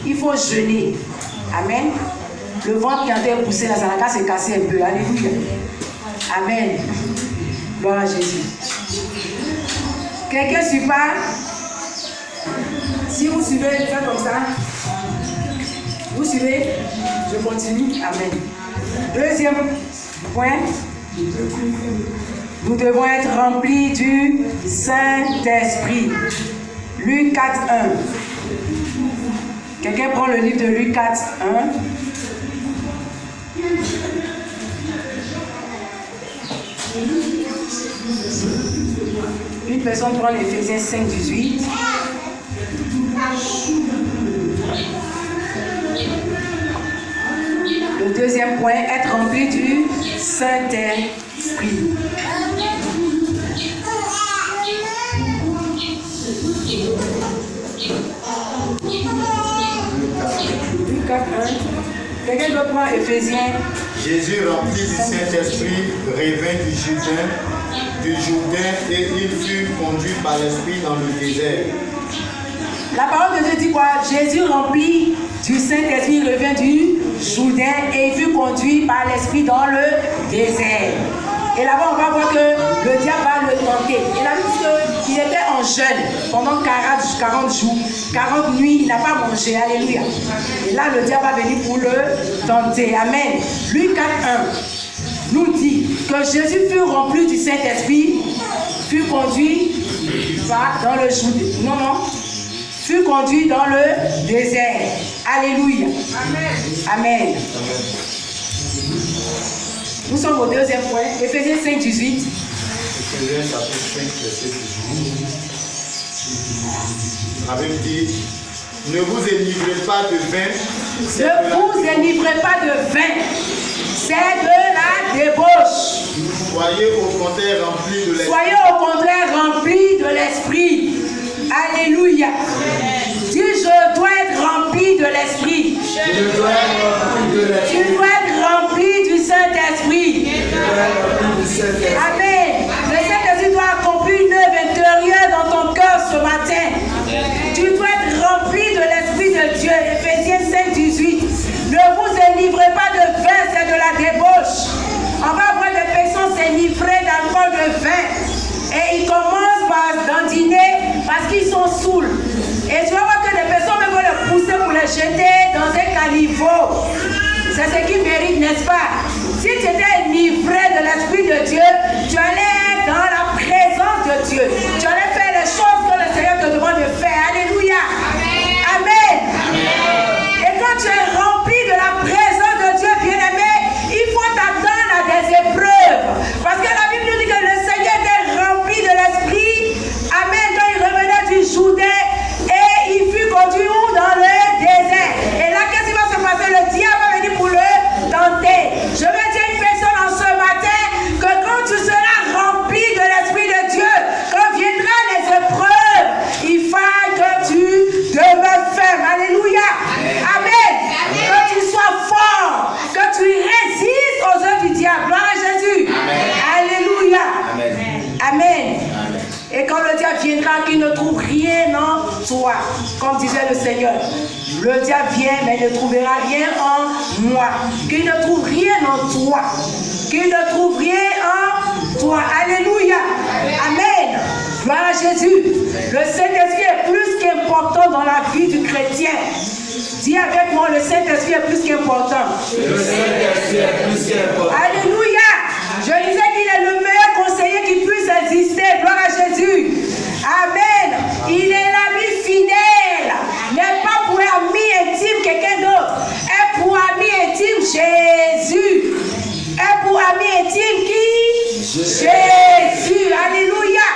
Il faut jeûner. Amen. Le ventre qui a été poussé dans la case s'est cassé un peu. Alléluia. Amen. Gloire à Jésus. Quelqu'un suit pas? Si vous suivez, faites comme ça. Vous suivez? Je continue. Amen. Deuxième point. Nous devons être remplis du Saint-Esprit. Luc 4:1. Quelqu'un prend le livre de Luc 4:1. Une personne prend Éphésiens 5, 18. Le deuxième point, être rempli du Saint-Esprit. Luc 4, 1. Quelqu'un doit prendre Éphésiens. Jésus, rempli du Saint-Esprit, revint du Jourdain et il fut conduit par l'Esprit dans le désert. La parole de Dieu dit quoi? Jésus, rempli du Saint-Esprit, revint du Jourdain et il fut conduit par l'Esprit dans le désert. Et là-bas, on va voir que le diable va le tenter. Il a vu qu'il était en jeûne pendant 40 jours, 40 nuits, il n'a pas mangé. Alléluia. Et là, le diable va venir pour le tenter. Amen. Luc 4, 1 nous dit que Jésus fut rempli du Saint-Esprit, fut conduit dans le Jourdain. Fut conduit dans le désert. Alléluia. Amen. Amen. Nous sommes au deuxième point, Éphésiens 5, 18. Éphésiens chapitre 5, verset 18. La Bible dit, ne vous enivrez pas de vin. Ne vous enivrez pas de vin. C'est de la débauche. Soyez au contraire remplis de l'esprit. Soyez au contraire remplis de l'esprit. Alléluia. Dis, je dois être rempli de l'esprit. Je dois être rempli de l'esprit. Tu dois être rempli du Saint-Esprit. Amen. Le Saint-Esprit doit accomplir une œuvre intérieure dans ton cœur ce matin. Tu dois être rempli de l'Esprit de Dieu. Éphésiens 5, 18. Ne vous enivrez pas de vin, c'est de la débauche. On va voir des personnes s'enivrer d'alcool de vin. Et ils commencent par dandiner parce qu'ils sont saouls. Et tu vas voir que des personnes vont les pousser pour les jeter dans un caniveau. C'est ce qu'ils méritent, n'est-ce pas? Si tu étais enivré de l'Esprit de Dieu, tu allais dans la présence de Dieu. Tu allais faire les choses que le Seigneur te demande de faire. Alléluia. Amen. Amen. Et quand tu es rempli de la présence de Dieu, bien-aimé, il faut t'attendre à des épreuves. Parce que la Bible nous dit que le Seigneur était rempli de l'Esprit. Amen. Quand il revenait du Jourdain et il fut conduit où? Dans le désert. Et là, qu'est-ce qui va se passer? Le diable va venir pour le tenter. Je veux dire une personne en ce matin que quand tu seras rempli de l'Esprit de Dieu, quand viendront les épreuves, il faut que tu demeures ferme. Alléluia. Amen. Que tu sois fort, que tu résistes aux œuvres du diable. Gloire à Jésus. Alléluia. Amen. Et quand le diable viendra, qu'il ne trouve rien en toi, comme disait le Seigneur. Le diable vient, mais il ne trouvera rien en moi. Qu'il ne trouve rien en toi. Qu'il ne trouve rien en toi. Alléluia. Amen. Gloire à Jésus. Le Saint-Esprit est plus qu'important dans la vie du chrétien. Dis avec moi, le Saint-Esprit est plus qu'important. Le Saint-Esprit est plus qu'important. Alléluia. Je disais qu'il est le meilleur conseiller qui puisse exister. Gloire à Jésus. Amen. Il est l'ami fidèle. N'est pas pour ami intime quelqu'un d'autre. Est pour ami intime Jésus. Est pour ami intime qui? Jésus. Alléluia.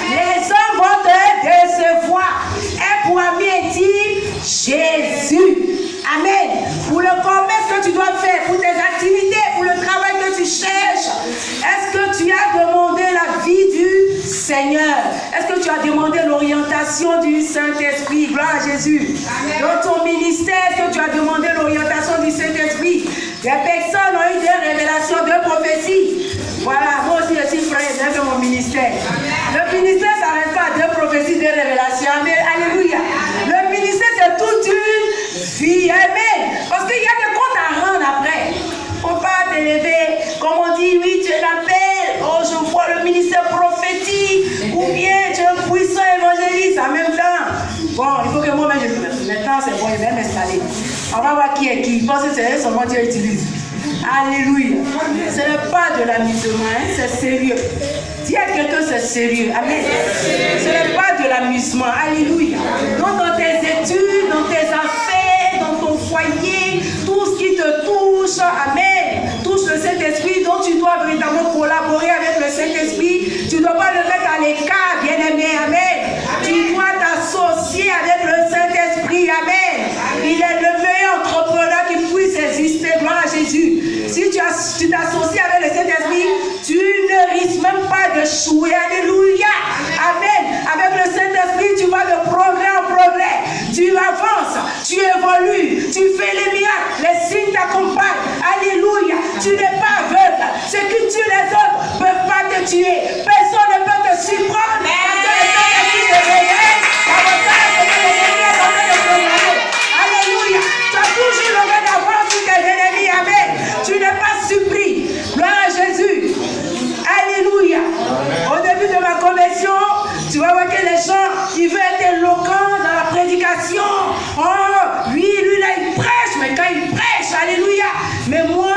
Les hommes vont te décevoir. Est pour ami intime Jésus. Amen. Pour le commerce que tu dois faire, pour tes activités, pour le travail que tu cherches, est-ce que tu as demandé la vie du Seigneur? Est-ce que tu as demandé l'orientation du Saint-Esprit? Gloire à Jésus. Amen. Dans ton ministère, est-ce que tu as demandé l'orientation du Saint-Esprit? Des personnes ont eu des révélations, de prophéties. Voilà, moi aussi je suis frère, j'ai fait mon ministère. Amen. Le ministère ne s'arrête pas à deux prophéties, deux révélations. Amen. Alléluia. Le ministère c'est toute une vie. Amen. Parce qu'il y a des comptes à rendre après. Il ne faut pas t'élever. Comme on dit, oui, tu es l'appel. Oh, je vois le ministère prophétique. Ou bien tu es un puissant évangéliste en même temps. Bon, il faut que moi-même je fasse. Maintenant, c'est bon, je vais m'installer. On va voir qui est qui. Parce que c'est seulement Dieu utilise. Alléluia. Ce n'est pas de l'amusement, hein? C'est sérieux. Dis à quelqu'un c'est sérieux. Amen. Ce n'est pas de l'amusement. Alléluia. Donc dans tes études, dans tes affaires, dans ton foyer, tout ce qui te touche, amen, touche le Saint-Esprit, donc tu dois véritablement collaborer avec le Saint-Esprit. Tu ne dois pas le mettre à l'écart, bien-aimé. échouer. Alléluia. Amen. Avec le Saint-Esprit, tu vas de progrès en progrès. Tu avances, tu évolues, tu fais les miracles, les signes t'accompagnent. Alléluia. Tu n'es pas aveugle. Ceux qui tuent les autres ne peuvent pas te tuer. Personne ne peut te surprendre. Parce que le Saint-Esprit te révèle. Alléluia. Tu as toujours le droit d'avance sur tes ennemis. Amen. Tu n'es pas surpris. Gloire à Jésus. Alléluia. Au début de ma conversion, tu vas voir que les gens, ils veulent être éloquents dans la prédication. Oh, lui là, il prêche, mais quand il prêche, alléluia. Mais moi,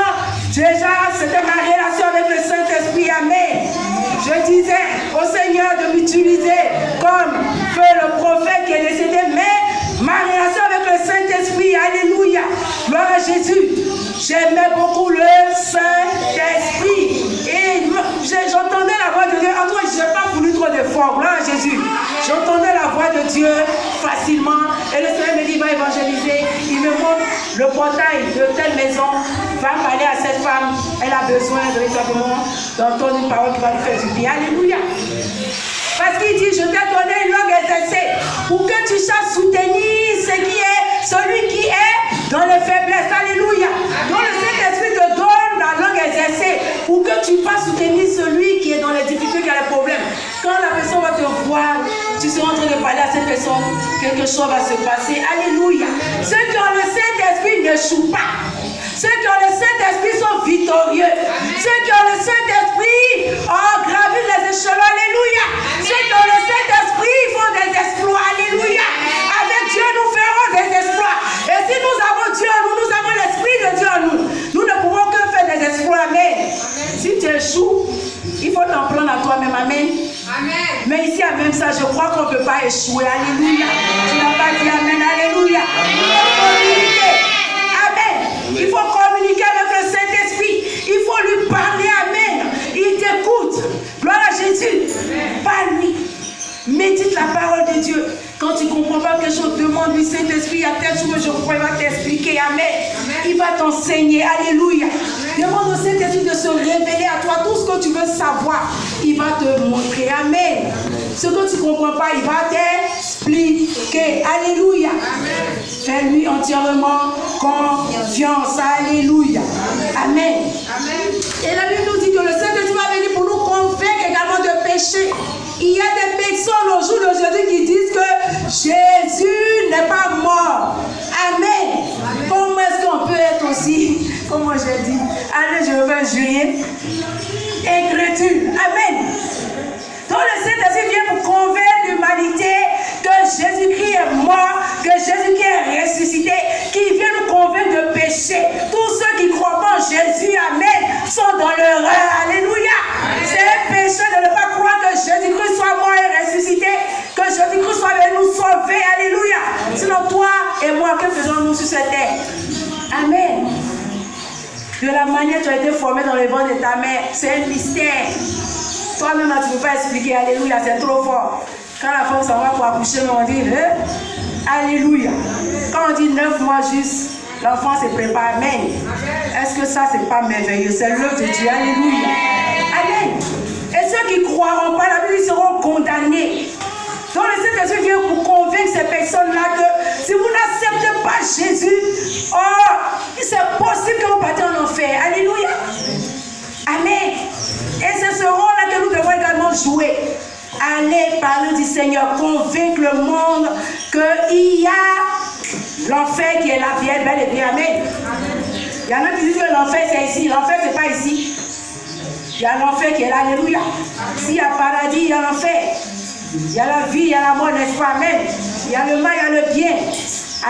déjà, c'était ma relation avec le Saint-Esprit. Amen. Je disais au Seigneur de m'utiliser comme feu le prophète qui est décédé, mais ma relation avec le Saint-Esprit, alléluia. Gloire à Jésus. J'aimais beaucoup le Saint-Esprit. Et j'entendais la voix de Dieu. En tout cas, je n'ai pas voulu trop d'efforts. Gloire à Jésus. J'entendais la voix de Dieu facilement. Et le Seigneur me dit, va évangéliser. Il me montre le portail de telle maison. Va parler à cette femme. Elle a besoin véritablement d'entendre une parole qui va lui faire du bien. Alléluia. Parce qu'il dit, je t'ai donné une langue exercée pour que tu saches soutenir celui qui est dans les faiblesses. Alléluia. Donc le Saint-Esprit te donne la langue exercée pour que tu fasses soutenir celui qui est dans les difficultés, qui a les problèmes. Quand la personne va te voir, tu seras en train de parler à cette personne, quelque chose va se passer. Alléluia. Ceux qui ont le Saint-Esprit n'échouent pas. Ceux qui ont le Saint-Esprit sont victorieux. Ceux qui ont le Saint-Esprit gravissent les échelons. Alléluia. Ceux qui ont le Saint-Esprit font des exploits. Alléluia. Avec Dieu, nous ferons des exploits. Et si nous avons Dieu, nous avons l'Esprit de Dieu en nous. Nous ne pouvons que faire des exploits. Amen. Si tu échoues, il faut t'en prendre à toi-même. Amen. Amen. Mais ici, à même ça, je crois qu'on ne peut pas échouer. Alléluia. Tu n'as pas dit Amen. Alléluia. Il faut communiquer avec le Saint-Esprit. Il faut lui parler. Amen. Il t'écoute. Gloire à Jésus. Parle-lui. Médite la parole de Dieu. Quand tu ne comprends pas quelque chose, demande-lui, Saint-Esprit, il y a telle chose que je comprends, il va t'expliquer. Amen. Il va t'enseigner. Alléluia. Demande au Saint-Esprit de se révéler à toi tout ce que tu veux savoir. Il va te montrer. Amen. Ce que tu ne comprends pas, il va t'expliquer. Alléluia. Fais-lui entièrement confiance. Alléluia. Amen. Et la Bible nous dit que le Saint-Esprit va venir pour nous convaincre également de péché. Il y a des personnes au jour d'aujourd'hui qui disent que Jésus n'est pas mort. Amen. Comment est-ce qu'on peut être aussi, comment j'ai dit, allez, je vais jurer, incrédule. Amen. Donc le Saint-Esprit vient pour convaincre l'humanité que Jésus-Christ est mort, que Jésus-Christ est ressuscité, qui vient nous convaincre de péché. Tous ceux qui ne croient pas en Jésus, amen, sont dans l'erreur. Alléluia. C'est un péché de ne pas croire que Jésus-Christ soit mort et ressuscité, que Jésus-Christ soit venu nous sauver. Alléluia. Sinon, toi et moi, que faisons-nous sur cette terre? Amen. De la manière dont tu as été formé dans le ventre de ta mère, c'est un mystère. Toi-même, tu ne peux pas expliquer. Alléluia, c'est trop fort. Quand la femme s'en va pour accoucher, on dit Alléluia. Quand on dit 9 mois juste, l'enfant se prépare. Amen. Est-ce que ça, c'est pas merveilleux? C'est l'œuvre de Dieu. Alléluia. Amen. Et ceux qui ne croiront pas, la Bible, ils seront condamnés. Donc le Saint-Esprit vient pour convaincre ces personnes-là que si vous n'acceptez pas Jésus, c'est possible que vous partiez en enfer. Alléluia. Amen. Et c'est ce rôle-là que nous devons également jouer. Aller parler du Seigneur, convaincre le monde qu'il y a l'enfer qui est là, bien, bel et bien. Amen. Il y en a qui disent que l'enfer c'est ici. L'enfer c'est pas ici. Il y a l'enfer qui est là. Alléluia. S'il y a paradis, il y a l'enfer. Il y a la vie, il y a la mort, n'est-ce pas? Amen. Il y a le mal, il y a le bien.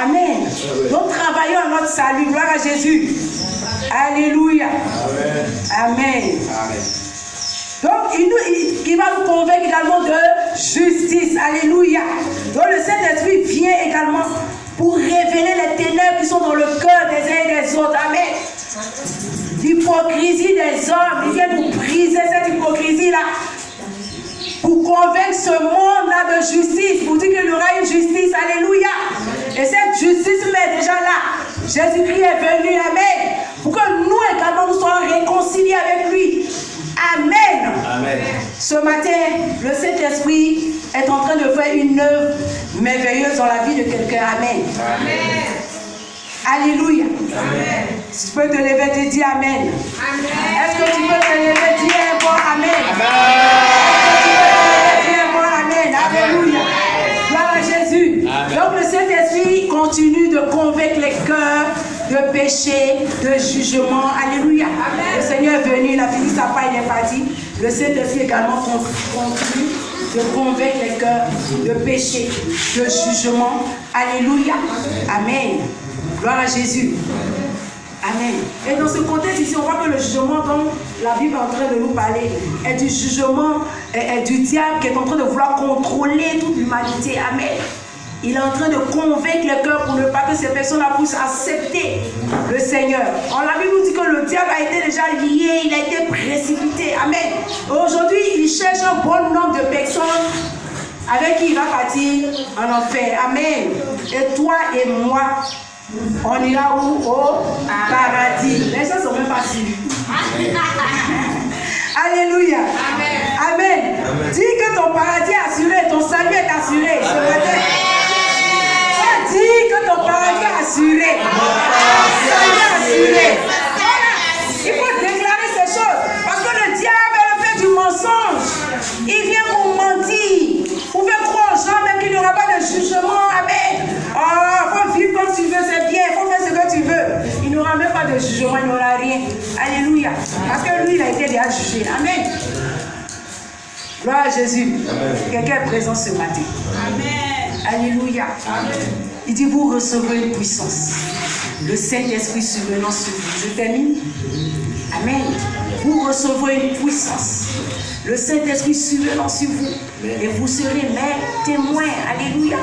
Amen. Donc travaillons à notre salut. Gloire à Jésus. Alléluia. Amen. Amen. Donc il va nous convaincre également de justice. Alléluia. Donc le Saint-Esprit vient également pour révéler les ténèbres qui sont dans le cœur des uns et des autres. Amen. L'hypocrisie des hommes. Il vient nous briser cette hypocrisie-là. Pour convaincre ce monde-là de justice. Pour dire qu'il y aura une justice. Alléluia. Et cette justice est déjà là. Jésus-Christ est venu. Amen. Pour que nous également nous soyons réconciliés avec lui. Amen. Amen. Ce matin, le Saint-Esprit est en train de faire une œuvre merveilleuse dans la vie de quelqu'un. Amen. Amen. Alléluia. Amen. Si tu peux te lever et te dire Amen. Est-ce que tu peux te lever et dire un bon Amen? Dire un bon Amen. Alléluia. Gloire à Jésus. Amen. Donc le Saint-Esprit continue de convaincre les cœurs de péché, de jugement. Alléluia. Le Seigneur est venu, il a fini sa part, il est parti. Le Saint-Esprit également continue de convaincre les cœurs de péché, de jugement. Alléluia. Amen. Gloire à Jésus. Amen. Et dans ce contexte ici, on voit que le jugement dont la Bible est en train de nous parler est du jugement du diable qui est en train de vouloir contrôler toute l'humanité. Amen. Il est en train de convaincre le cœur pour ne pas que ces personnes-là puissent accepter le Seigneur. La Bible nous dit que le diable a été déjà lié, il a été précipité. Amen. Aujourd'hui, il cherche un bon nombre de personnes avec qui il va partir en enfer. Amen. Et toi et moi, on ira où? Au paradis. Les gens ne sont même pas sûrs. Alléluia. Amen. Amen. Dis que ton paradis est assuré, ton salut est assuré. Ce matin. Dis que ton paradis est assuré. Ton salut est assuré. Il faut déclarer ces choses. Parce que le diable est le père du mensonge. Il vient pour mentir. Pour faire croire aux gens même qu'il n'y aura pas de jugement. Amen. Oh, faut vivre comme tu veux, c'est bien. Il faut faire ce que tu veux. Il n'y aura même pas de jugement, il n'y aura rien. Alléluia. Parce que lui, il a été déjà jugé. Amen. Gloire à Jésus. Quelqu'un est présent ce matin. Amen. Alléluia. Amen. Il dit, vous recevrez une puissance. Le Saint-Esprit survenant sur vous. Je termine. Amen. Vous recevrez une puissance. Le Saint-Esprit survenant sur vous. Et vous serez mes témoins. Alléluia.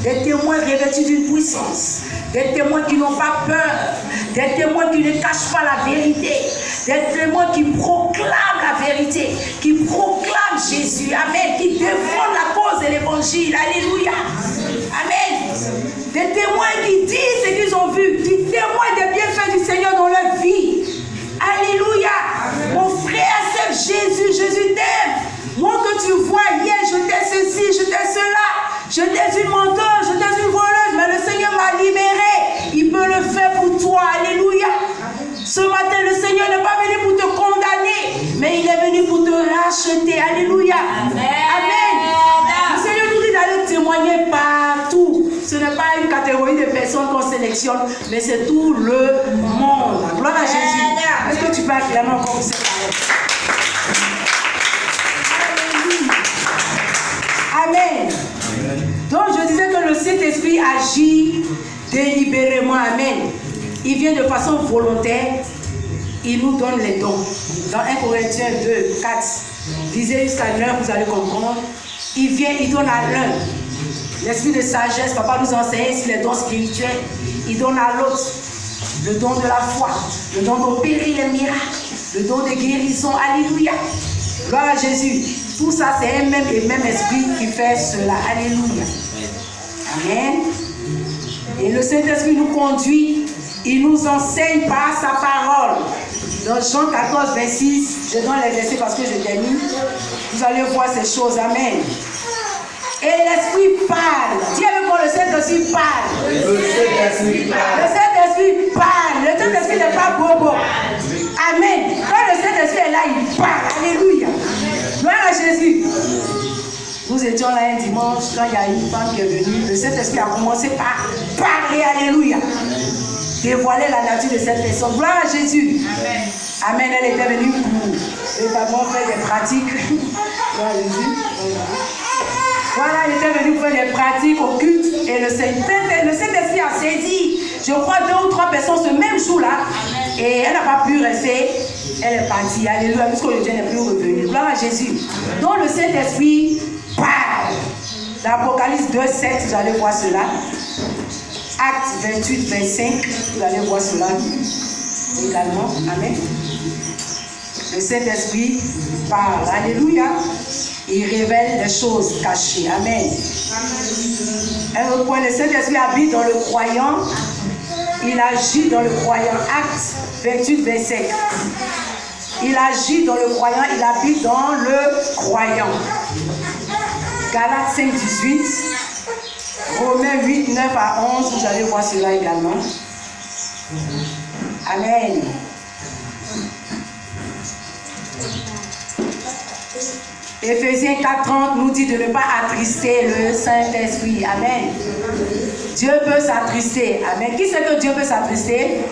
Des témoins revêtus d'une puissance. Des témoins qui n'ont pas peur. Des témoins qui ne cachent pas la vérité. Des témoins qui proclament la vérité. Qui proclament Jésus. Amen. Qui défendent la cause de l'évangile. Alléluia. Amen. Des témoins qui disent ce qu'ils ont vu. Qui témoignent des bienfaits du Seigneur dans leur vie. Alléluia. Amen. Mon frère, c'est Jésus. Jésus t'aime. Moi que tu vois hier, je t'ai ceci, je t'ai cela. Je t'ai une menteuse, je t'ai une voleuse. Mais le Seigneur m'a libéré. Il peut le faire pour toi. Alléluia. Ce matin, le Seigneur n'est pas venu pour te condamner, mais il est venu pour te racheter. Alléluia. Amen. Amen. Le Seigneur nous dit d'aller témoigner partout. Ce n'est pas une catégorie de personnes qu'on sélectionne, mais c'est tout le monde. Gloire à Jésus. Est-ce que tu peux acclamer encore cette parole? Amen. Donc je disais que le Saint-Esprit agit délibérément. Amen. Il vient de façon volontaire. Il nous donne les dons. Dans 1 Corinthiens 2, 4, lisez jusqu'à 9, vous allez comprendre. Il vient, il donne à l'un l'esprit de sagesse. Papa nous enseigne sur les dons spirituels. Il donne à l'autre le don de la foi, le don d'opérer les miracles, le don de guérison. Alléluia. Gloire à Jésus. Tout ça, c'est un même et même esprit qui fait cela. Alléluia. Amen. Et le Saint-Esprit nous conduit. Il nous enseigne par sa parole. Dans Jean 14, 26, je donne les versets parce que je termine. Vous allez voir ces choses. Amen. Et l'Esprit parle. Dis avec moi, le Saint-Esprit parle. Le Saint-Esprit parle. Le Saint-Esprit parle. Le Saint-Esprit n'est pas bobo. Amen. Quand le Saint-Esprit est là, il parle. Alléluia. Gloire à Jésus. Nous étions là un dimanche, quand il y a une femme qui est venue, le Saint-Esprit a commencé par parler. Alléluia. Dévoiler la nature de cette personne. Gloire à Jésus. Amen. Amen. Elle était venue pour également faire des pratiques. Gloire à Jésus. Voilà, elle était venue faire des pratiques au culte. Et le Saint-Esprit a saisi, je crois, 2 ou 3 personnes ce même jour-là. Et elle n'a pas pu rester. Elle est partie. Alléluia. Jusqu'aujourd'hui, elle n'est plus revenue. Gloire à Jésus. Donc le Saint-Esprit parle. L'Apocalypse 2, 7, vous allez voir cela. Acte 28, 25, vous allez voir cela également. Amen. Le Saint-Esprit parle. Alléluia. Il révèle des choses cachées. Amen. Un autre point, le Saint-Esprit habite dans le croyant. Il agit dans le croyant. Acte 28, 25. il agit dans le croyant, il habite dans le croyant. Galates 5, 18, Romains 8, 9 à 11, vous allez voir cela également. Amen. Éphésiens 4:30 nous dit de ne pas attrister le Saint-Esprit. Amen. Dieu peut s'attrister. Amen. Qui sait que Dieu peut s'attrister?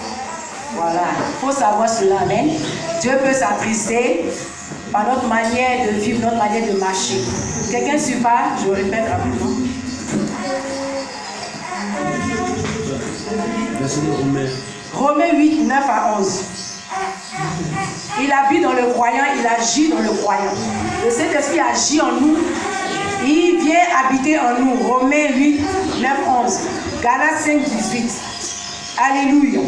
Voilà. Il faut savoir cela. Amen. Dieu peut s'attrister par notre manière de vivre, notre manière de marcher. Quelqu'un ne suit pas? Je répète rapidement. Romains 8, 9 à 11. Il habite dans le croyant, il agit dans le croyant. Le Saint-Esprit agit en nous, il vient habiter en nous. Romains 8, 9, 11. Galates 5, 18. Alléluia.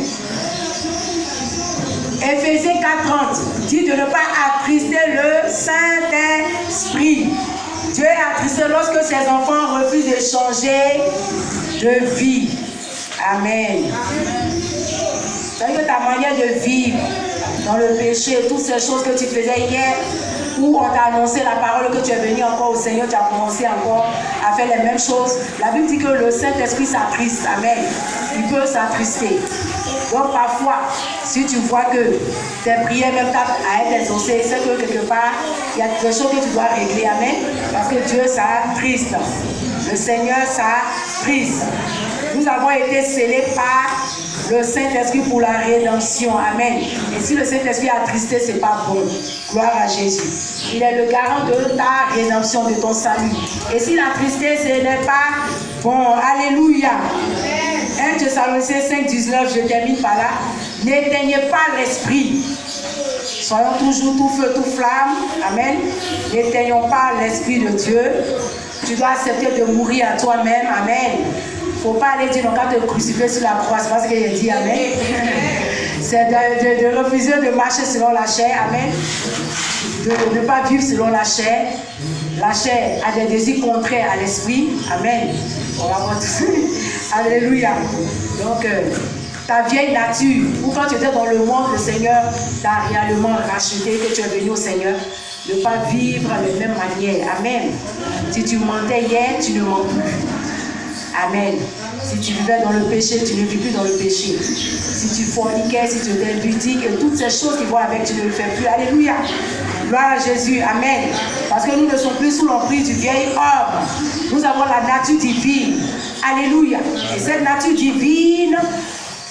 Éphésiens 4:30 dit de ne pas attrister le Saint-Esprit. Dieu est attristé lorsque ses enfants refusent de changer de vie. Amen. C'est-à-dire que ta manière de vivre dans le péché, toutes ces choses que tu faisais hier, où on t'a annoncé la parole que tu es venu encore au Seigneur, tu as commencé encore à faire les mêmes choses. La Bible dit que le Saint-Esprit s'attriste. Amen. Il peut s'attrister. Donc parfois, si tu vois que tes prières même tapent à être exaucées, c'est que quelque part, il y a des choses que tu dois régler. Amen. Parce que Dieu s'attriste. Le Seigneur s'attriste. Nous avons été scellés par le Saint-Esprit pour la rédemption. Amen. Et si le Saint-Esprit est attristé, ce n'est pas bon. Gloire à Jésus. Il est le garant de ta rédemption, de ton salut. Et s'il est attristé, ce n'est pas bon. Alléluia. 1 Thessaloniciens 5, 19, je termine par là. N'éteignez pas l'esprit. Soyons toujours tout feu, tout flamme. Amen. N'éteignons pas l'esprit de Dieu. Tu dois accepter de mourir à toi-même. Amen. Il ne faut pas aller dire, donc, quand tu es crucifié sur la croix, c'est parce qu'il a dit Amen. C'est de refuser de marcher selon la chair. Amen. De ne pas vivre selon la chair. La chair a des désirs contraires à l'esprit. Amen. On va voir tout ça. Alléluia. Donc, ta vieille nature, ou quand tu étais dans le monde, le Seigneur t'a réellement racheté, que tu es venu au Seigneur, ne pas vivre de la même manière. Amen. Si tu mentais hier, tu ne mens plus. Amen. Si tu vivais dans le péché, tu ne vis plus dans le péché. Si tu forniquais, si tu étais impudique, et toutes ces choses qui vont avec, tu ne le fais plus. Alléluia. Gloire à Jésus. Amen. Parce que nous ne sommes plus sous l'emprise du vieil homme. Nous avons la nature divine. Alléluia. Et cette nature divine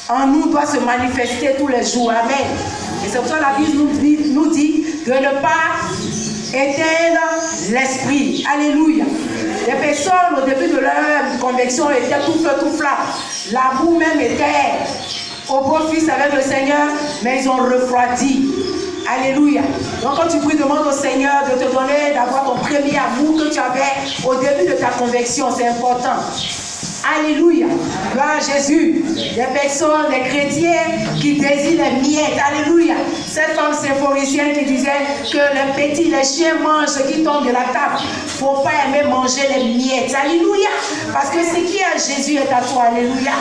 en nous doit se manifester tous les jours. Amen. Et c'est pour ça que la Bible nous dit de ne pas éteindre l'esprit. Alléluia. Les personnes au début de leur conviction étaient tout feu, tout flamme. L'amour même était au beau fils avec le Seigneur, mais ils ont refroidi. Alléluia. Donc quand tu pries, demande au Seigneur de te donner, d'avoir ton premier amour que tu avais au début de ta conviction. C'est important. Alléluia. Gloire à Jésus. Des personnes, des chrétiens qui désirent les miettes. Alléluia. Cette femme symphoricienne qui disait que les petits, les chiens mangent ce qui tombe de la table. Il ne faut pas aimer manger les miettes. Alléluia. Parce que ce qui est à Jésus est à toi. Alléluia.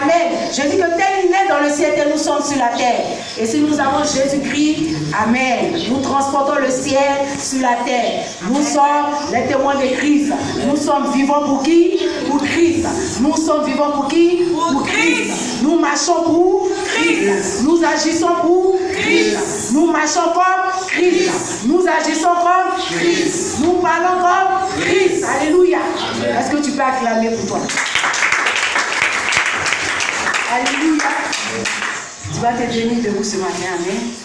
Amen. Je dis que tel il est dans le ciel, tel nous sommes sur la terre. Et si nous avons Jésus-Christ, amen. Nous transportons le ciel sur la terre. Nous sommes les témoins de Christ. Nous sommes vivants pour qui? Pour Christ. Nous sommes vivants pour qui? Pour Christ. Nous marchons pour Christ. Nous agissons pour Christ. Nous marchons comme Christ. Nous agissons comme Christ. Nous parlons comme Christ. Alléluia. Est-ce que tu peux acclamer pour toi? Alléluia. Tu vas te tenir debout ce matin. Amen.